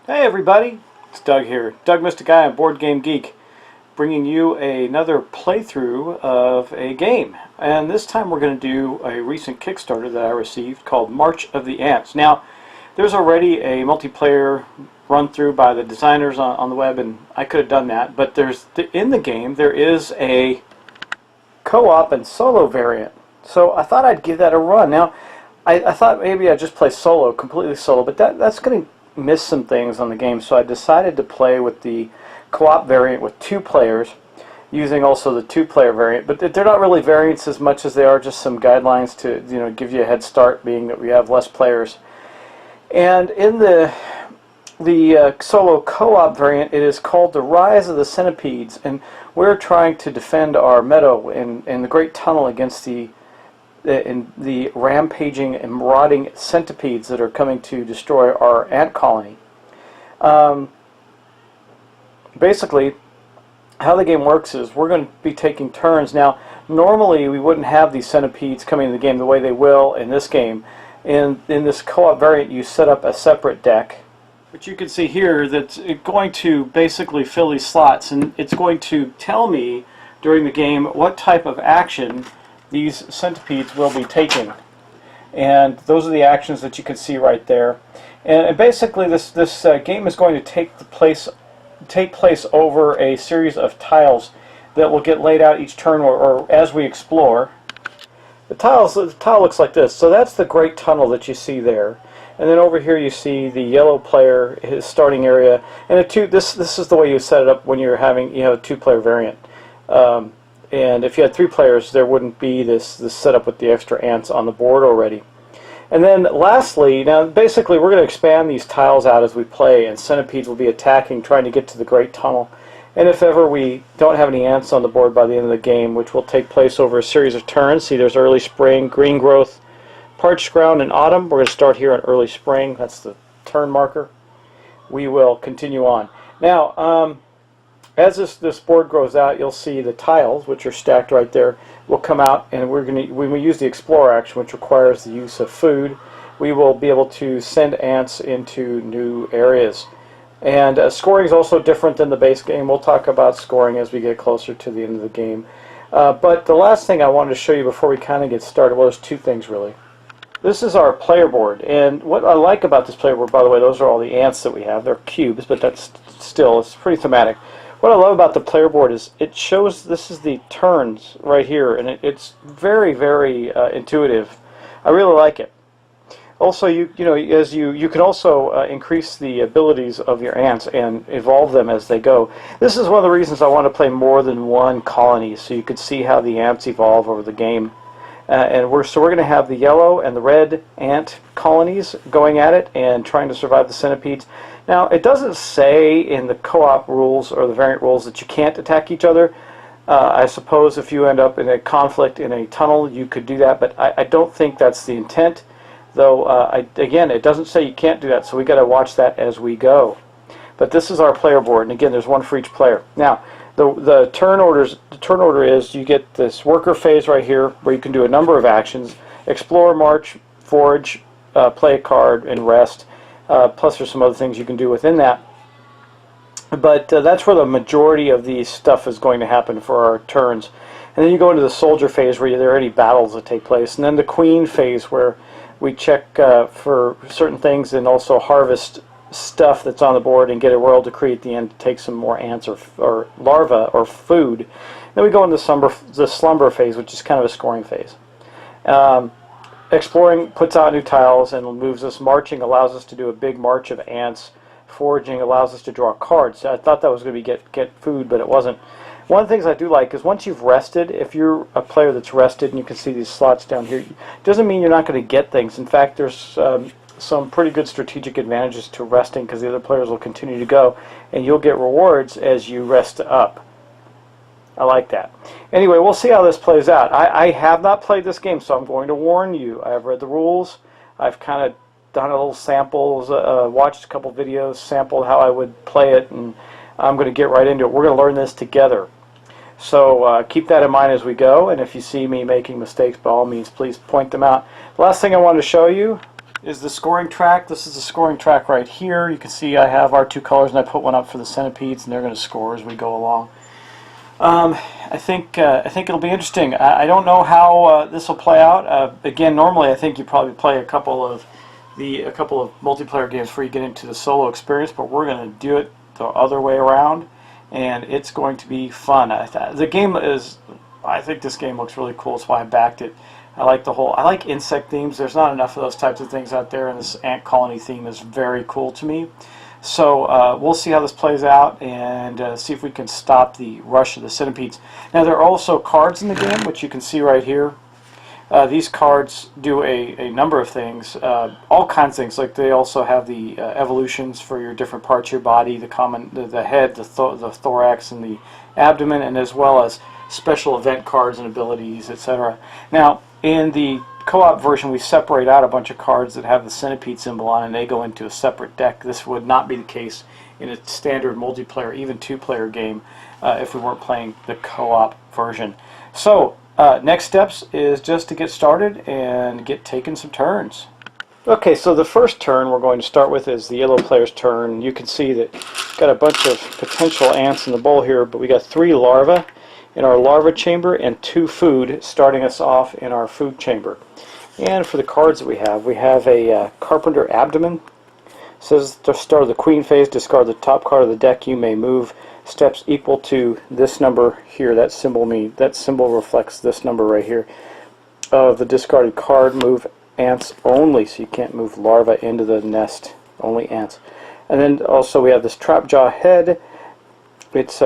Hey everybody, it's Doug here. Doug Mystic Guy and Board Game Geek, bringing you another playthrough of a game. And this time we're going to do a recent Kickstarter that I received called March of the Ants. Now, there's already a multiplayer run through by the designers on the web, and I could have done that. But in the game there is a co-op and solo variant. So I thought I'd give that a run. Now, I thought maybe I'd just play solo, completely solo, but that's going to miss some things on the game, so I decided to play with the co-op variant with 2 players, using also the 2-player variant. But they're not really variants as much as they are just some guidelines to give you a head start, being that we have less players. And in the solo co-op variant, it is called The Rise of the Centipedes, and we're trying to defend our meadow in the Great Tunnel against the rampaging and marauding centipedes that are coming to destroy our ant colony. Basically, how the game works is we're going to be taking turns. Now, normally we wouldn't have these centipedes coming into the game the way they will in this game. In this co-op variant, you set up a separate deck, which you can see here, that's going to basically fill these slots, and it's going to tell me during the game what type of action these centipedes will be taking. And those are the actions that you can see right there. And basically this game is going to take place over a series of tiles that will get laid out each turn or as we explore. The tile looks like this. So that's the Great Tunnel that you see there. And then over here you see the yellow player, his starting area. And this is the way you set it up when you have a 2-player variant. And if you had 3 players, there wouldn't be this setup with the extra ants on the board already. And then lastly, now basically we're going to expand these tiles out as we play, and centipedes will be attacking, trying to get to the Great Tunnel. And if ever we don't have any ants on the board by the end of the game, which will take place over a series of turns, see there's early spring, green growth, parched ground, and autumn. We're going to start here in early spring. That's the turn marker. We will continue on. Now, as this board grows out, you'll see the tiles, which are stacked right there, will come out, and when we use the Explorer action, which requires the use of food, we will be able to send ants into new areas. And scoring is also different than the base game. We'll talk about scoring as we get closer to the end of the game. But the last thing I wanted to show you before we kind of get started, well, there's 2 things really. This is our player board, and what I like about this player board, by the way, those are all the ants that we have. They're cubes, but it's pretty thematic. What I love about the player board is it shows this is the turns right here, and it's very, very intuitive. I really like it. Also, you can also increase the abilities of your ants and evolve them as they go. This is one of the reasons I want to play more than one colony, so you can see how the ants evolve over the game. And we're going to have the yellow and the red ant colonies going at it and trying to survive the centipedes. Now, it doesn't say in the co-op rules or the variant rules that you can't attack each other. I suppose if you end up in a conflict in a tunnel, you could do that, but I don't think that's the intent. Though, again, it doesn't say you can't do that, so we got to watch that as we go. But this is our player board, and again, there's 1 for each player. Now, the turn order is you get this worker phase right here, where you can do a number of actions: explore, march, forage, play a card, and rest. Plus there's some other things you can do within that. But that's where the majority of the stuff is going to happen for our turns. And then you go into the soldier phase, where there are any battles that take place. And then the queen phase, where we check for certain things and also harvest stuff that's on the board and get a royal decree at the end to take some more ants or larvae or food. Then we go into the slumber phase, which is kind of a scoring phase. Exploring puts out new tiles and moves us. Marching allows us to do a big march of ants. Foraging allows us to draw cards. I thought that was going to be get food, but it wasn't. One of the things I do like is once you've rested, if you're a player that's rested, and you can see these slots down here, it doesn't mean you're not going to get things. In fact, there's some pretty good strategic advantages to resting, because the other players will continue to go, and you'll get rewards as you rest up. I like that. Anyway, we'll see how this plays out. I have not played this game, so I'm going to warn you. I have read the rules. I've kind of done a little samples, watched a couple videos, sampled how I would play it, and I'm going to get right into it. We're going to learn this together. So keep that in mind as we go, and if you see me making mistakes, by all means, please point them out. The last thing I wanted to show you is the scoring track. This is the scoring track right here. You can see I have our two colors, and I put one up for the centipedes, and they're going to score as we go along. I think it'll be interesting. I don't know how this will play out. Again, normally I think you probably play a couple of multiplayer games before you get into the solo experience, but we're going to do it the other way around, and it's going to be fun. I think this game looks really cool. That's why I backed it. I like insect themes. There's not enough of those types of things out there, and this ant colony theme is very cool to me. So we'll see how this plays out, and see if we can stop the rush of the centipedes. Now, there are also cards in the game, which you can see right here. These cards do a number of things, all kinds of things. Like they also have the evolutions for your different parts of your body, the head, the thorax, and the abdomen, and as well as special event cards and abilities, etc. Now, in the co-op version, we separate out a bunch of cards that have the centipede symbol on, and they go into a separate deck. This would not be the case in a standard multiplayer, even two-player game, if we weren't playing the co-op version. So, next steps is just to get started and get taking some turns. Okay, so the first turn we're going to start with is the yellow player's turn. You can see that we've got a bunch of potential ants in the bowl here, but we got 3 larvae in our larva chamber and 2 food starting us off in our food chamber. And for the cards that we have a carpenter abdomen. It says to start the queen phase, discard the top card of the deck. You may move steps equal to this number here. That symbol reflects this number right here of the discarded card. Move ants only, so you can't move larvae into the nest, only ants. And then also we have this trap jaw head. It's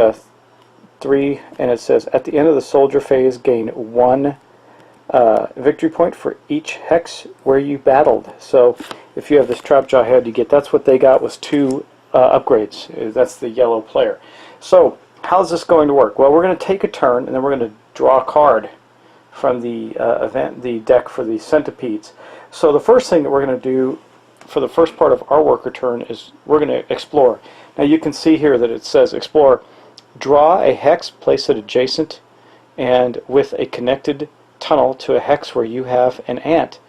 3, and it says at the end of the soldier phase, gain 1 victory point for each hex where you battled. So if you have this trap jaw head, that's what they got, was 2 upgrades. That's the yellow player. So how's this going to work? Well, we're going to take a turn, and then we're going to draw a card from the deck for the centipedes. So the first thing that we're going to do for the first part of our worker turn is we're going to explore. Now you can see here that it says explore. Draw a hex, place it adjacent and with a connected tunnel to a hex where you have an ant.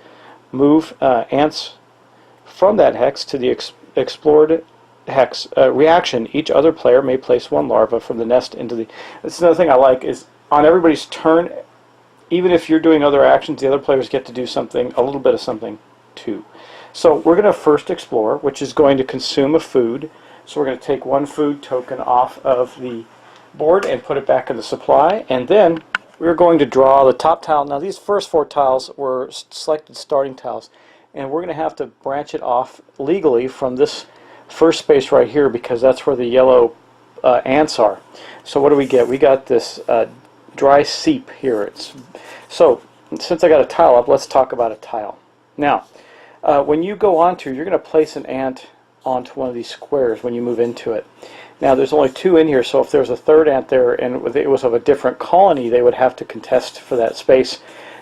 Move ants from that hex to the explored hex. Reaction, each other player may place 1 larva from the nest into the... That's another thing I like, is on everybody's turn, even if you're doing other actions, the other players get to do something, a little bit of something too. So we're going to first explore, which is going to consume a food. So we're going to take 1 food token off of the board and put it back in the supply, and then we're going to draw the top tile. Now these first 4 tiles were selected starting tiles, and we're going to have to branch it off legally from this first space right here, because that's where the yellow ants are. So what do we get? We got this dry seep here. So since I got a tile up, let's talk about a tile. Now when you go onto, you're going to place an ant onto one of these squares when you move into it. Now there's only 2 in here, so if there's a 3rd ant there and it was of a different colony, they would have to contest for that space.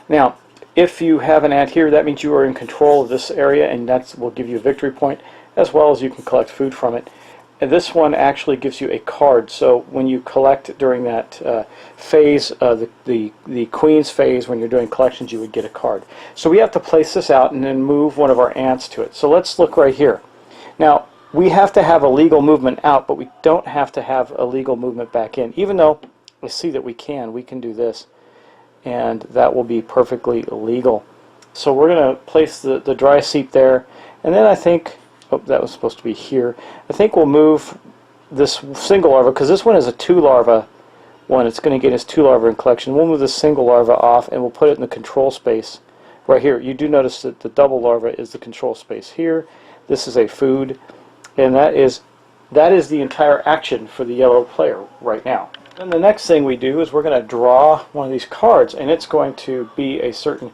Now if you have an ant here, that means you are in control of this area, and that will give you a victory point, as well as you can collect food from it. And this one actually gives you a card, so when you collect during that phase, the queen's phase, when you're doing collections, you would get a card. So we have to place this out and then move one of our ants to it. So let's look right here. Now, we have to have a legal movement out, but we don't have to have a legal movement back in. Even though we see that we can do this, and that will be perfectly legal. So we're going to place the dry seep there, and then I think, oh, that was supposed to be here. I think we'll move this single larva, because this one is a 2 larva one. It's going to get its 2 larva in collection. We'll move the single larva off, and we'll put it in the control space right here. You do notice that the double larva is the control space here. This is a food, and that is the entire action for the yellow player right now. And the next thing we do is we're going to draw one of these cards, and it's going to be a certain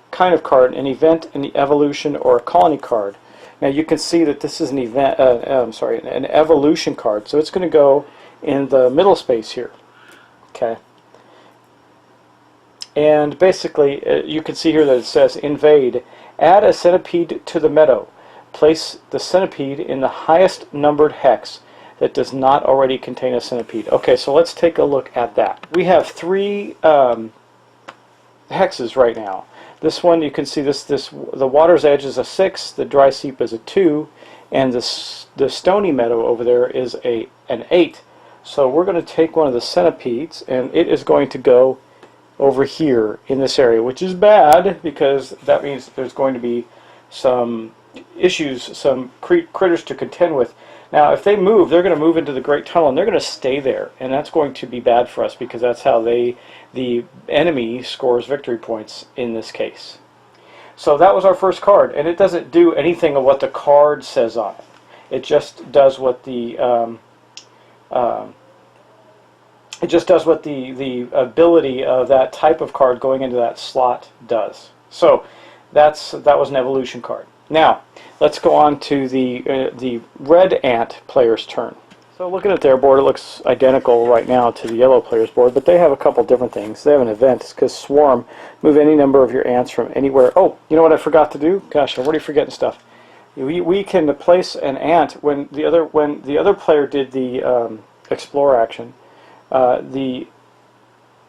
kind of card, an event, an evolution, or a colony card. Now you can see that this is an an evolution card, so it's going to go in the middle space here. Okay. And basically, you can see here that it says invade. Add a centipede to the meadow. Place the centipede in the highest numbered hex that does not already contain a centipede. Okay, so let's take a look at that. We have 3 hexes right now. This one, you can see the water's edge is a 6, the dry seep is a 2, and the stony meadow over there is an 8. So we're going to take one of the centipedes, and it is going to go over here in this area, which is bad because that means there's going to be some issues, some critters to contend with. Now, if they move, they're going to move into the Great Tunnel, and they're going to stay there, and that's going to be bad for us because that's how the enemy scores victory points in this case. So that was our first card, and it doesn't do anything of what the card says on it. It just does what the the ability of that type of card going into that slot does. So that was an evolution card. Now let's go on to the red ant player's turn. So looking at their board, it looks identical right now to the yellow player's board, but they have a couple different things. They have an event. It's because Swarm, move any number of your ants from anywhere. Oh, you know what I forgot to do? Gosh, I'm already forgetting stuff. We can place an ant when the other player did the explore action. The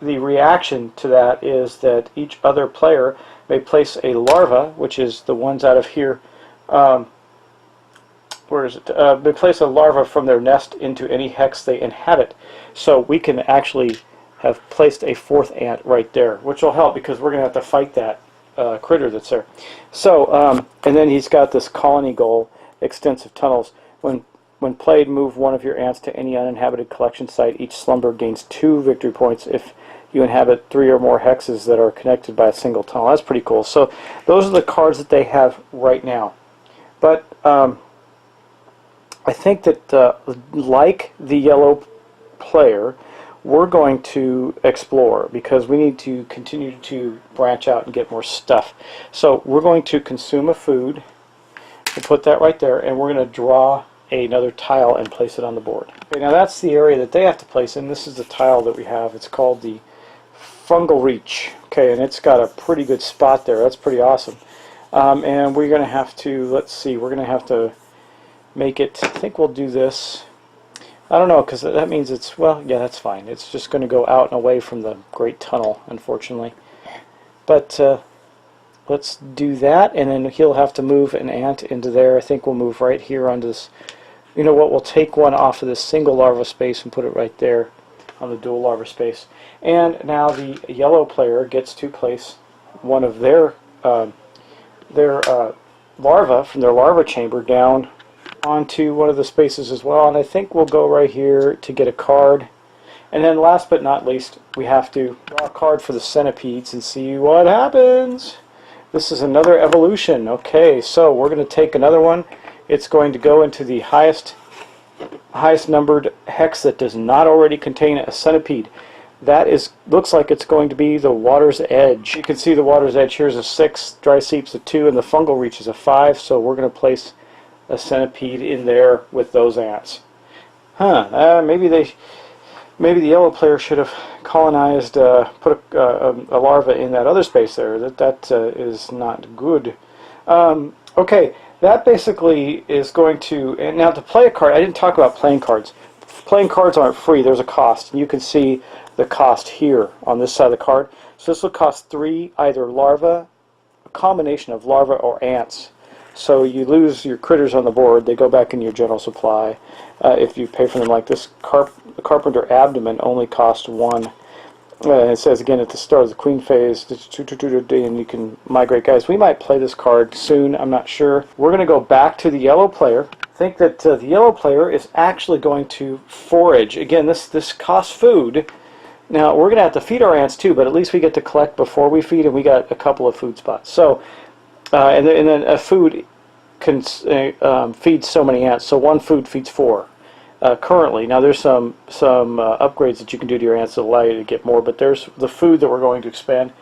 reaction to that is that each other player may place a larva, which is the ones out of here. Where is it? They place a larva from their nest into any hex they inhabit. So we can actually have placed a 4th ant right there, which will help because we're going to have to fight that critter that's there. So, and then he's got this colony goal, extensive tunnels. When played, move one of your ants to any uninhabited collection site. Each slumber gains 2 victory points if you inhabit 3 or more hexes that are connected by a single tunnel. That's pretty cool. So those are the cards that they have right now. But I think that like the yellow player, we're going to explore because we need to continue to branch out and get more stuff. So we're going to consume a food. We'll put that right there, and we're going to draw another tile and place it on the board. Okay, now that's the area that they have to place in. This is the tile that we have. It's called the fungal reach. Okay, and it's got a pretty good spot there. That's pretty awesome. And we're going to have to, let's see, we're going to have to make it, I think we'll do this. I don't know, because that means it's, well, yeah, that's fine. It's just going to go out and away from the Great Tunnel, unfortunately. But let's do that, and then he'll have to move an ant into there. I think we'll move right here onto this. You know what, we'll take one off of this single larva space and put it right there on the dual larva space. And now the yellow player gets to place one of their larva from their larva chamber down onto one of the spaces as well. And I think we'll go right here to get a card. And then last but not least, we have to draw a card for the centipedes and see what happens. This is another evolution. Okay, so we're going to take another one. It's going to go into the highest numbered hex that does not already contain a centipede. That looks like it's going to be the water's edge. You can see the water's edge here is a 6, dry seep's a 2, and the fungal reach is a 5. So we're going to place a centipede in there with those ants. Maybe the yellow player should have colonized, put a larva in that other space there. That is not good. Okay, that basically is going to. And now to play a card, I didn't talk about playing cards. Playing cards aren't free. There's a cost, and you can see the cost here on this side of the card. So this will cost 3 either larvae, a combination of larvae or ants. So you lose your critters on the board. They go back in your general supply. If you pay for them like this, the Carpenter Abdomen only costs 1. It says again at the start of the Queen phase, and you can migrate guys. We might play this card soon. I'm not sure. We're going to go back to the yellow player. I think that the yellow player is actually going to forage. Again, this costs food. Now we're going to have to feed our ants too, but at least we get to collect before we feed, and we got a couple of food spots. So. And then a food can feed so many ants. So 1 food feeds 4 currently. Now there's some upgrades that you can do to your ants that allow you to get more. But there's the food that we're going to expand,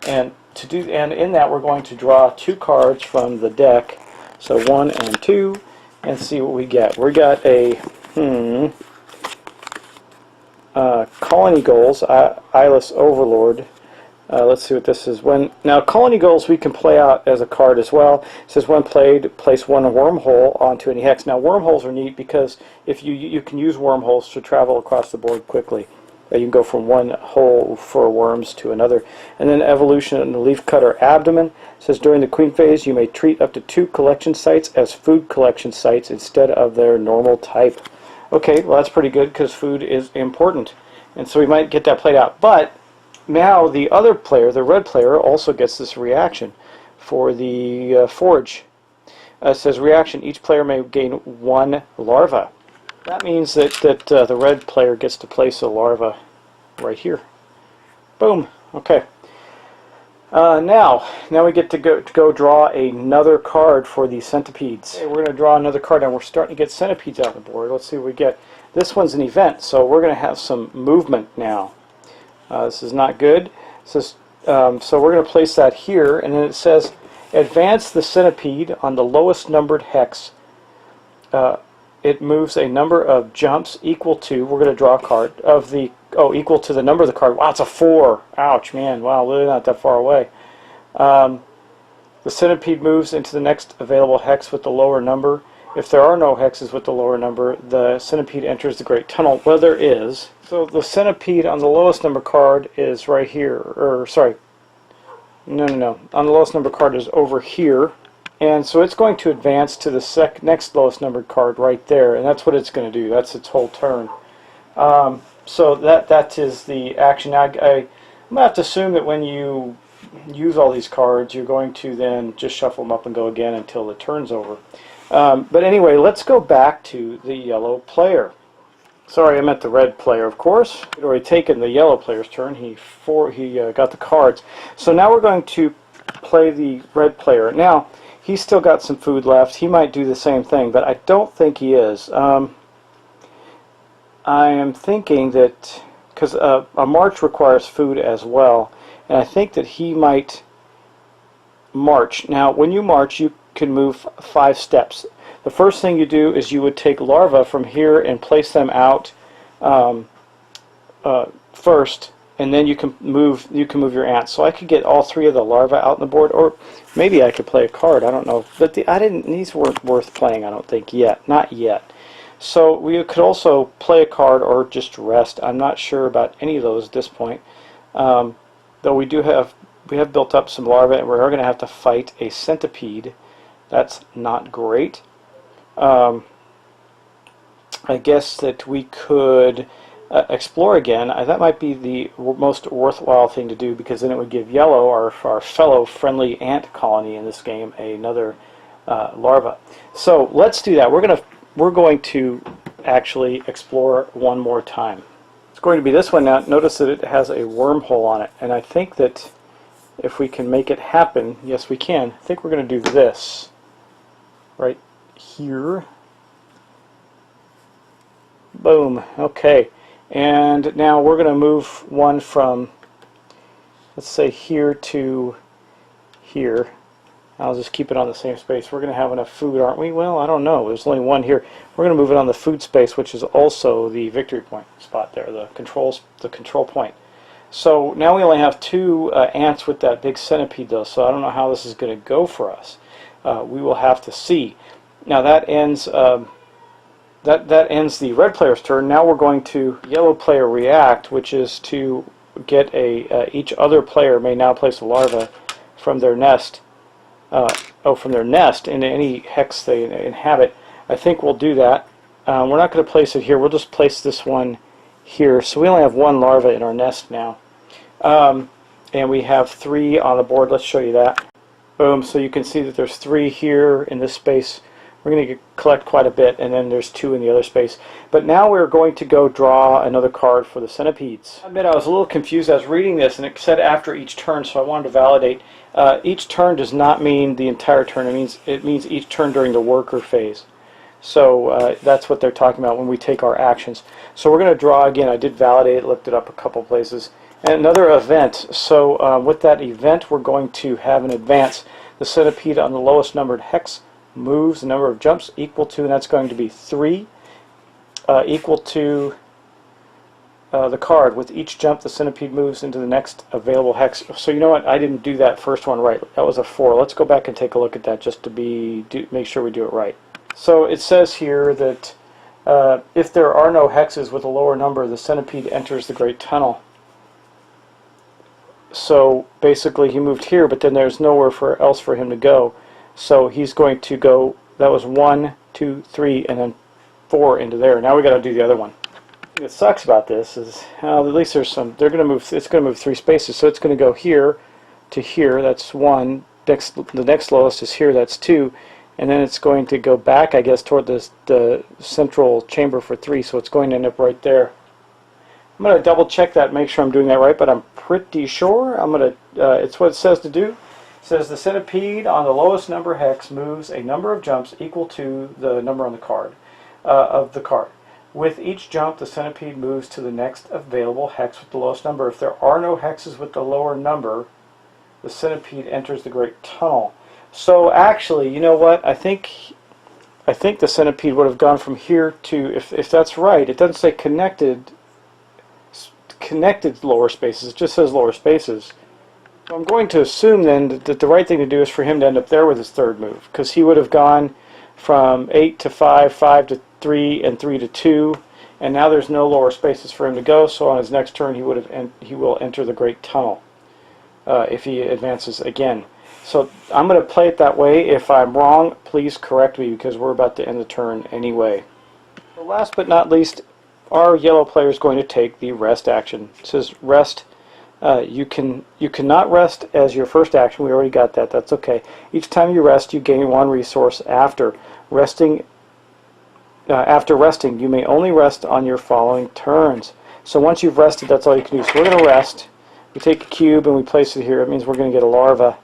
and in that we're going to draw 2 cards from the deck. So 1 and 2, and see what we get. We got a colony goals, Eyeless Overlord. Let's see what this is. Now colony goals we can play out as a card as well. It says when played, place 1 wormhole onto any hex. Now wormholes are neat because if you can use wormholes to travel across the board quickly. You can go from one hole for worms to another. And then evolution in the leafcutter abdomen. It says during the queen phase you may treat up to 2 collection sites as food collection sites instead of their normal type. Okay, well that's pretty good because food is important. And so we might get that played out. But now the other player, the red player, also gets this reaction for the forage. It says reaction, each player may gain 1 larva. That means that the red player gets to place a larva right here. Boom. Okay. Now we get to go draw another card for the centipedes. Okay, we're going to draw another card, and we're starting to get centipedes out on the board. Let's see what we get. This one's an event, so we're going to have some movement now. This is not good. It says, so we're going to place that here, and then it says advance the centipede on the lowest numbered hex. It moves a number of jumps equal to, we're going to draw a card, of the, equal to the number of the card. Wow, it's a 4. Ouch, man. Wow, really not that far away. The centipede moves into the next available hex with the lower number. If there are no hexes with the lower number, the centipede enters the Great Tunnel. Well, there is. So the centipede on the lowest number card is right here. Or, sorry. No. On the lowest number card is over here. And so it's going to advance to the next lowest numbered card right there, and that's what it's going to do. That's its whole turn. So that is the action. I'm going to have to assume that when you use all these cards, you're going to then just shuffle them up and go again until the turn's over. But anyway, let's go back to the yellow player. Sorry, I meant the red player, of course. He'd already taken the yellow player's turn. He got the cards. So now we're going to play the red player. Now, he's still got some food left. He might do the same thing, but I don't think he is. I am thinking that, because a march requires food as well, and I think that he might march. Now, when you march, you can move 5 steps. The first thing you do is you would take larvae from here and place them out first, and then you can move your ants. So I could get all 3 of the larvae out on the board, or maybe I could play a card. I don't know, but these weren't worth playing. I don't think yet, not yet. So we could also play a card or just rest. I'm not sure about any of those at this point. Though we have built up some larvae, and we're going to have to fight a centipede. That's not great. I guess that we could explore again. That might be the most worthwhile thing to do, because then it would give yellow, our fellow friendly ant colony in this game, another larva. So let's do that. We're going to actually explore one more time. It's going to be this one now. Notice that it has a wormhole on it, and I think that if we can make it happen, yes we can. I think we're going to do this right here. Boom. Okay. And now we're going to move one from, let's say, here to here. I'll just keep it on the same space. We're going to have enough food, aren't we? Well, I don't know. There's only one here. We're going to move it on the food space, which is also the victory point spot there, the control point. So now we only have 2 ants with that big centipede, though, so I don't know how this is going to go for us. We will have to see. Now that ends that ends the red player's turn. Now we're going to yellow player react, which is to get each other player may now place a larva from their nest. From their nest into any hex they inhabit. I think we'll do that. We're not going to place it here. We'll just place this one here. So we only have 1 larva in our nest now. And we have 3 on the board. Let's show you that. Boom. So you can see that there's 3 here in this space. We're going to collect quite a bit, and then there's 2 in the other space. But now we're going to go draw another card for the centipedes. I admit I was a little confused. I was reading this, and it said after each turn, so I wanted to validate. Each turn does not mean the entire turn. It means each turn during the worker phase. So that's what they're talking about when we take our actions. So we're going to draw again. I did validate, looked it up a couple places. And another event. So with that event, we're going to have an advance. The centipede on the lowest numbered hex moves the number of jumps equal to, and that's going to be 3, equal to the card. With each jump, the centipede moves into the next available hex. So you know what? I didn't do that first one right. That was a 4. Let's go back and take a look at that just to make sure we do it right. So it says here that If there are no hexes with a lower number, the centipede enters the Great Tunnel. So basically he moved here, but then there's nowhere else for him to go. So he's going to go, that was 1, 2, 3, and then 4 into there. Now we got to do the other one. What sucks about this is, at least there's some, they're going to move, it's going to move 3 spaces, so it's going to go here to here, that's 1, the next lowest is here, that's 2, and then it's going to go back, I guess, toward the central chamber for 3, so it's going to end up right there. I'm going to double check that, make sure I'm doing that right, but I'm pretty sure. It's what it says to do. It says the centipede on the lowest number hex moves a number of jumps equal to the number on the card, of the card. With each jump, the centipede moves to the next available hex with the lowest number. If there are no hexes with the lower number, the centipede enters the Great Tunnel. So actually, you know what? I think the centipede would have gone from here to, if that's right, it doesn't say connected lower spaces, it just says lower spaces. So I'm going to assume then that the right thing to do is for him to end up there with his third move, because he would have gone from 8 to 5, 5 to 3, and 3 to 2, and now there's no lower spaces for him to go, so on his next turn he will enter the Great Tunnel if he advances again. So I'm going to play it that way. If I'm wrong, please correct me, because we're about to end the turn anyway. So last but not least, our yellow player is going to take the rest action. It says rest. You cannot rest as your first action. We already got that. That's okay. Each time you rest, you gain 1 resource after resting. After resting, you may only rest on your following turns. So once you've rested, that's all you can do. So we're going to rest. We take a cube and we place it here. It means we're going to get a larva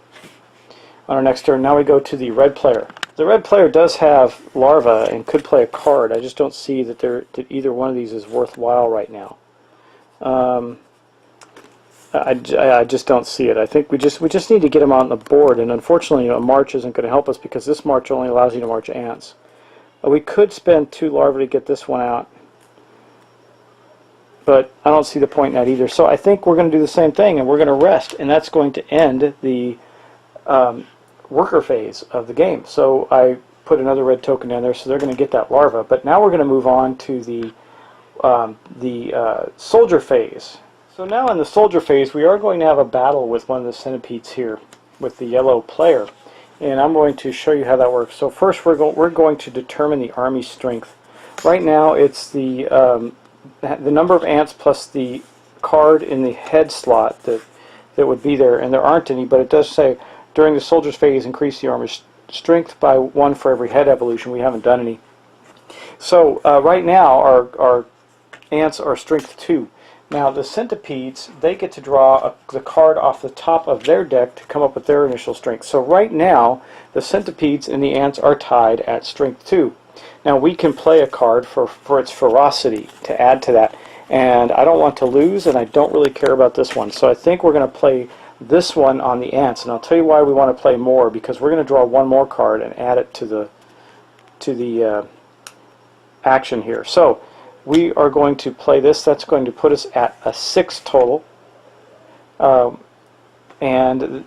on our next turn. Now we go to the red player. The red player does have larva and could play a card. I just don't see that either one of these is worthwhile right now. I just don't see it. I think we just need to get them on the board, and unfortunately, a march isn't going to help us because this march only allows you to march ants. We could spend 2 larvae to get this one out, but I don't see the point in that either. So I think we're going to do the same thing, and we're going to rest, and that's going to end the worker phase of the game. So I put another red token down there, so they're going to get that larva. But now we're going to move on to the soldier phase. So now in the soldier phase, we are going to have a battle with one of the centipedes here, with the yellow player. And I'm going to show you how that works. So first we're going to determine the army strength. Right now it's the number of ants plus the card in the head slot that would be there, and there aren't any, but it does say during the soldier's phase increase the army strength by 1 for every head evolution. We haven't done any. So right now our ants are strength 2. Now the centipedes, they get to draw the card off the top of their deck to come up with their initial strength. So right now the centipedes and the ants are tied at strength 2. Now we can play a card for its ferocity to add to that, and I don't want to lose, and I don't really care about this one. So I think we're going to play this one on the ants, and I'll tell you why we want to play more, because we're going to draw 1 more card and add it to the action here. So we are going to play this. That's going to put us at a 6 total, and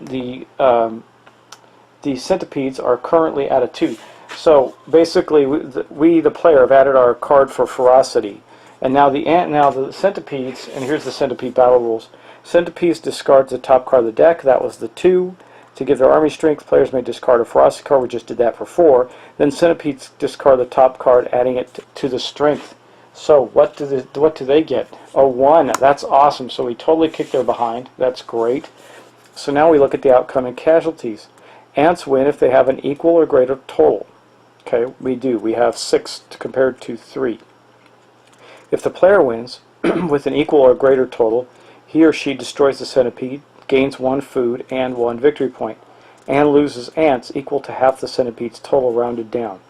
the centipedes are currently at a 2. So basically, we the player have added our card for ferocity, and now the centipedes. And here's the centipede battle rules. Centipedes discards the top card of the deck. That was the 2. To give their army strength, players may discard a ferocity card. We just did that for 4. Then centipedes discard the top card, adding it to the strength. So what do they get? A 1. That's awesome. So we totally kicked their behind. That's great. So now we look at the outcome and casualties. Ants win if they have an equal or greater total. Okay, we do. We have 6 compared to 3. If the player wins with an equal or greater total, he or she destroys the centipede, gains 1 food and 1 victory point, and loses ants equal to half the centipede's total rounded down.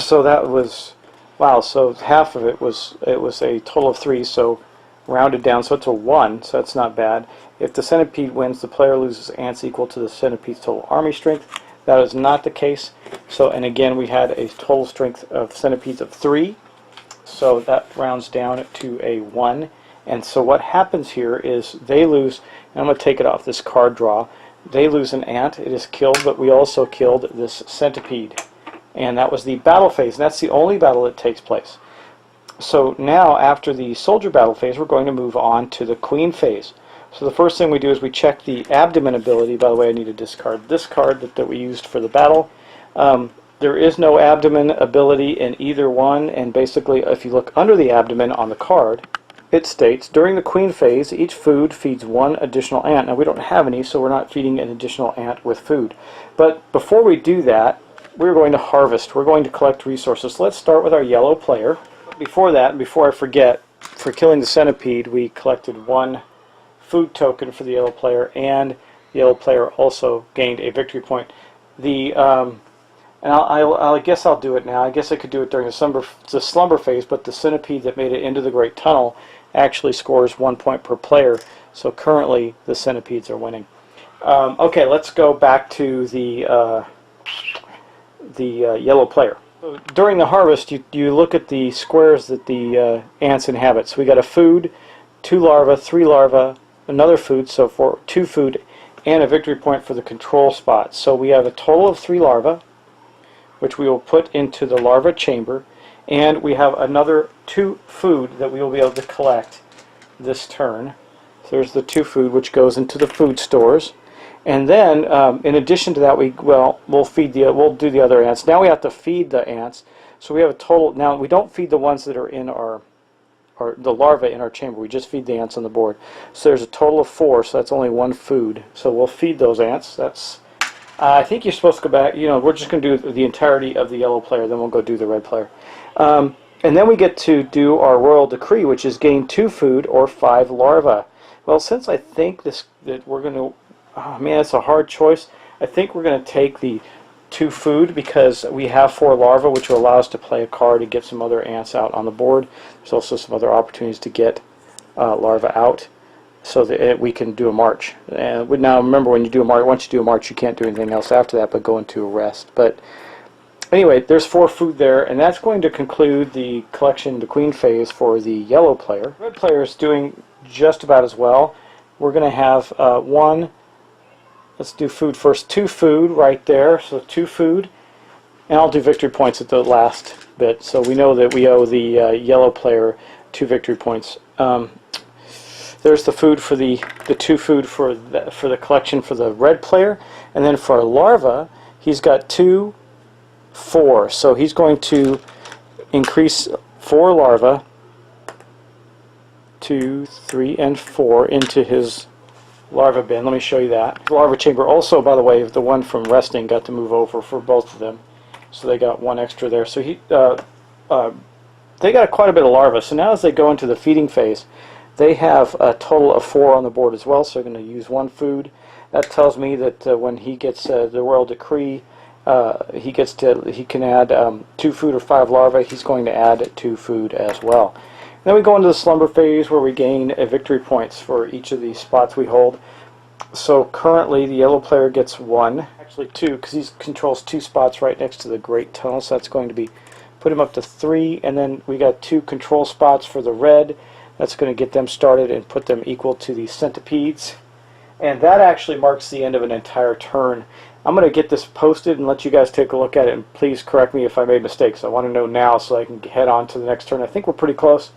So that was, wow, so half of it was a total of 3, so rounded down, so it's a 1, so that's not bad. If the centipede wins, the player loses ants equal to the centipede's total army strength. That is not the case. So, and again, we had a total strength of centipedes of 3, so that rounds down to a 1. And so what happens here is they lose, and I'm going to take it off this card draw, they lose an ant, it is killed, but we also killed this centipede. And that was the battle phase, and that's the only battle that takes place. So now, after the soldier battle phase, we're going to move on to the queen phase. So the first thing we do is we check the abdomen ability. By the way, I need to discard this card that we used for the battle. There is no abdomen ability in either one, and basically if you look under the abdomen on the card, it states, during the queen phase, each food feeds one additional ant. Now we don't have any, so we're not feeding an additional ant with food. But before we do that, we're going to harvest. We're going to collect resources. Let's start with our yellow player. Before that, before I forget, for killing the centipede, we collected one food token for the yellow player, and the yellow player also gained a victory point. And I guess I'll do it now. I guess I could do it during the slumber phase, but the centipede that made it into the Great Tunnel actually scores 1 point per player. So currently the centipedes are winning. Okay, let's go back to the yellow player. During the harvest, you look at the squares that the ants inhabit. So we got a food, 2 larvae, 3 larvae, another food, so for 2 food, and a victory point for the control spot. So we have a total of 3 larvae, which we will put into the larva chamber, and we have another 2 food that we will be able to collect this turn. So there's the 2 food, which goes into the food stores, and then in addition to that, we'll do the other ants. Now we have to feed the ants, so we have a total. Now we don't feed the ones that are in the larvae in our chamber. We just feed the ants on the board. So there's a total of 4, so that's only 1 food. So we'll feed those ants. That's I think you're supposed to go back. We're just going to do the entirety of the yellow player, then we'll go do the red player. And then we get to do our royal decree, which is gain 2 food or 5 larvae. Well, since I think that we're going to, oh man, it's a hard choice. I think we're going to take the 2 food because we have 4 larvae, which will allow us to play a card and get some other ants out on the board. There's also some other opportunities to get larvae out, so that we can do a march. And now remember, when you do a march, once you do a march, you can't do anything else after that but go into a rest. But anyway, there's 4 food there, and that's going to conclude the collection, the queen phase for the yellow player. Red player is doing just about as well. We're going to have let's do food first, 2 food right there, so 2 food, and I'll do victory points at the last bit. So we know that we owe the yellow player 2 victory points. There's the food for the 2 food for the collection for the red player, and then for a larva, he's got 2, 4. So he's going to increase 4 larvae, 2, 3, and 4 into his larva bin. Let me show you that. The larva chamber also, by the way, the one from resting got to move over for both of them, so they got 1 extra there. So they got quite a bit of larvae. So now as they go into the feeding phase, they have a total of 4 on the board as well, so they're going to use 1 food. That tells me that when he gets the royal decree, he can add 2 food or 5 larvae. He's going to add 2 food as well. And then we go into the slumber phase, where we gain victory points for each of these spots we hold. So currently the yellow player gets 1, actually 2, because he controls 2 spots right next to the Great Tunnel. So that's going to put him up to 3, and then we got 2 control spots for the red. That's going to get them started and put them equal to the centipedes. And that actually marks the end of an entire turn. I'm going to get this posted and let you guys take a look at it, and please correct me if I made mistakes. I want to know now so I can head on to the next turn. I think we're pretty close,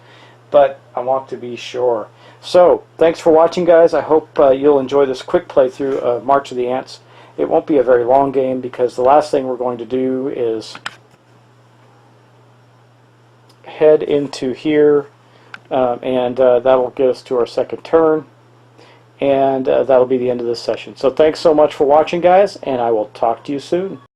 but I want to be sure. So, thanks for watching, guys. I hope you'll enjoy this quick playthrough of March of the Ants. It won't be a very long game, because the last thing we're going to do is head into here, and that'll get us to our second turn, and that'll be the end of this session. So thanks so much for watching, guys, and I will talk to you soon.